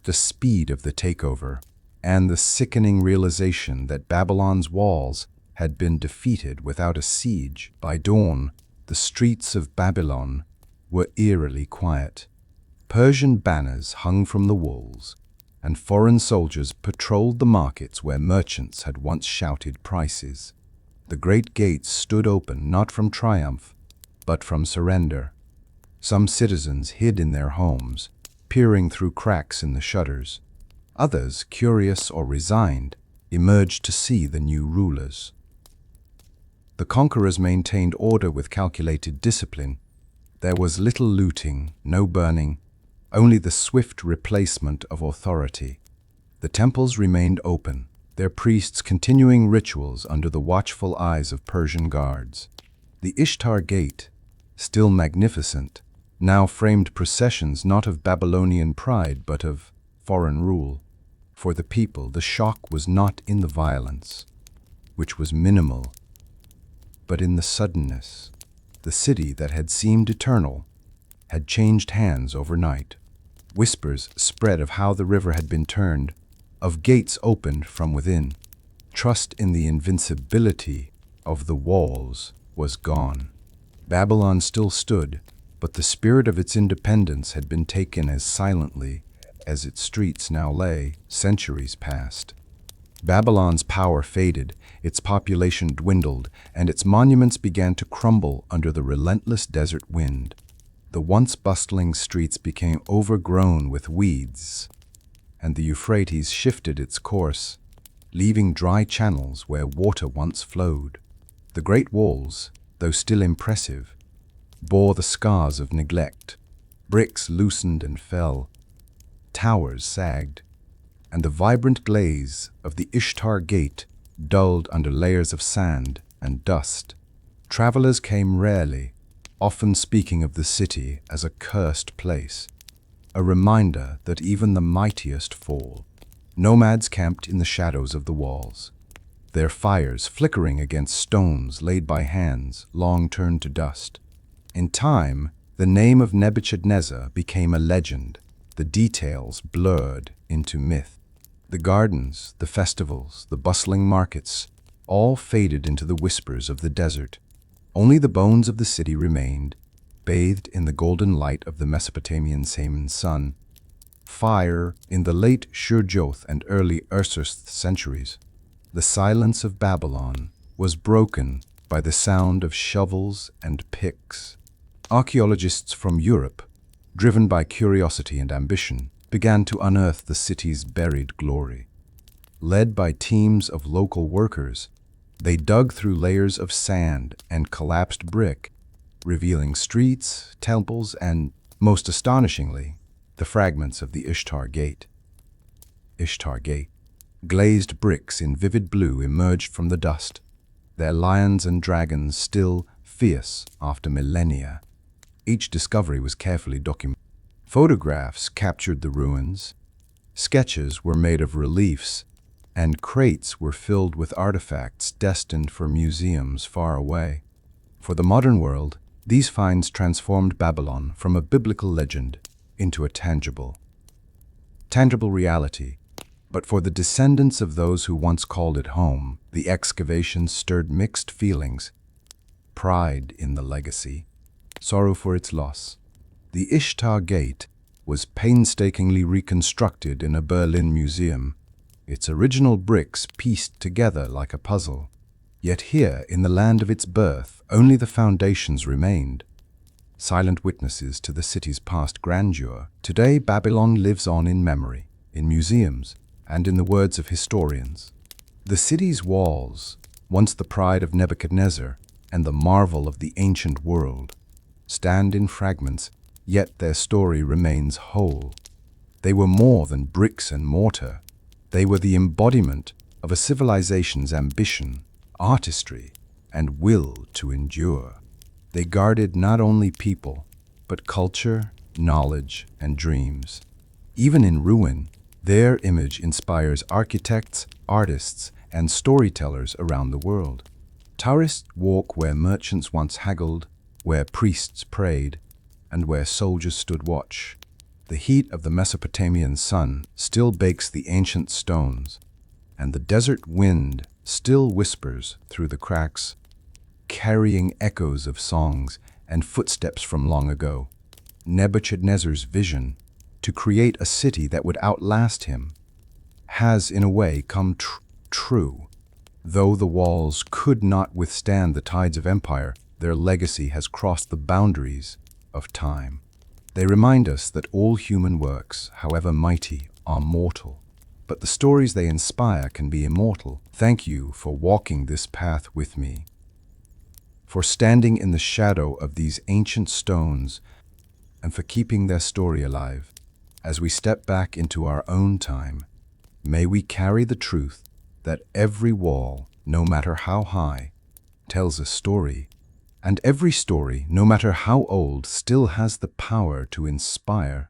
Speaker 1: the speed of the takeover, and the sickening realization that Babylon's walls had been defeated without a siege. By dawn, the streets of Babylon were eerily quiet. Persian banners hung from the walls, and foreign soldiers patrolled the markets where merchants had once shouted prices. The great gates stood open not from triumph, but from surrender. Some citizens hid in their homes, peering through cracks in the shutters. Others, curious or resigned, emerged to see the new rulers. The conquerors maintained order with calculated discipline. There was little looting, no burning, only the swift replacement of authority. The temples remained open, their priests continuing rituals under the watchful eyes of Persian guards. The Ishtar Gate, still magnificent, now framed processions not of Babylonian pride but of foreign rule. For the people, the shock was not in the violence, which was minimal, but in the suddenness. The city that had seemed eternal had changed hands overnight. Whispers spread of how the river had been turned, of gates opened from within. Trust in the invincibility of the walls was gone. Babylon still stood, but the spirit of its independence had been taken as silently as its streets now lay, centuries past. Babylon's power faded, its population dwindled, and its monuments began to crumble under the relentless desert wind. The once bustling streets became overgrown with weeds, and the Euphrates shifted its course, leaving dry channels where water once flowed. The great walls, though still impressive, bore the scars of neglect. Bricks loosened and fell, towers sagged, and the vibrant glaze of the Ishtar Gate dulled under layers of sand and dust. Travelers came rarely, often speaking of the city as a cursed place, a reminder that even the mightiest fall. Nomads camped in the shadows of the walls, their fires flickering against stones laid by hands long turned to dust. In time, the name of Nebuchadnezzar became a legend, the details blurred into myth. The gardens, the festivals, the bustling markets, all faded into the whispers of the desert. Only the bones of the city remained, bathed in the golden light of the Mesopotamian sun, fire in the late Shurjoth and early Ursarst centuries. The silence of Babylon was broken by the sound of shovels and picks. Archaeologists from Europe, driven by curiosity and ambition, began to unearth the city's buried glory. Led by teams of local workers, they dug through layers of sand and collapsed brick, revealing streets, temples, and, most astonishingly, the fragments of the Ishtar Gate. Ishtar Gate. Glazed bricks in vivid blue emerged from the dust, their lions and dragons still fierce after millennia. Each discovery was carefully documented. Photographs captured the ruins, sketches were made of reliefs, and crates were filled with artifacts destined for museums far away. For the modern world, these finds transformed Babylon from a biblical legend into a tangible reality. But for the descendants of those who once called it home, the excavations stirred mixed feelings: pride in the legacy, sorrow for its loss. The Ishtar Gate was painstakingly reconstructed in a Berlin museum, its original bricks pieced together like a puzzle. Yet here, in the land of its birth, only the foundations remained. Silent witnesses to the city's past grandeur, today Babylon lives on in memory, in museums, and in the words of historians. The city's walls, once the pride of Nebuchadnezzar and the marvel of the ancient world, stand in fragments, yet their story remains whole. They were more than bricks and mortar. They were the embodiment of a civilization's ambition, artistry, and will to endure. They guarded not only people, but culture, knowledge, and dreams. Even in ruin, their image inspires architects, artists, and storytellers around the world. Tourists walk where merchants once haggled, where priests prayed, and where soldiers stood watch. The heat of the Mesopotamian sun still bakes the ancient stones, and the desert wind still whispers through the cracks, carrying echoes of songs and footsteps from long ago. Nebuchadnezzar's vision, to create a city that would outlast him, has in a way come true. Though the walls could not withstand the tides of empire, their legacy has crossed the boundaries of time. They remind us that all human works, however mighty, are mortal, but the stories they inspire can be immortal. Thank you for walking this path with me, for standing in the shadow of these ancient stones, and for keeping their story alive. As we step back into our own time, may we carry the truth that every wall, no matter how high, tells a story, and every story, no matter how old, still has the power to inspire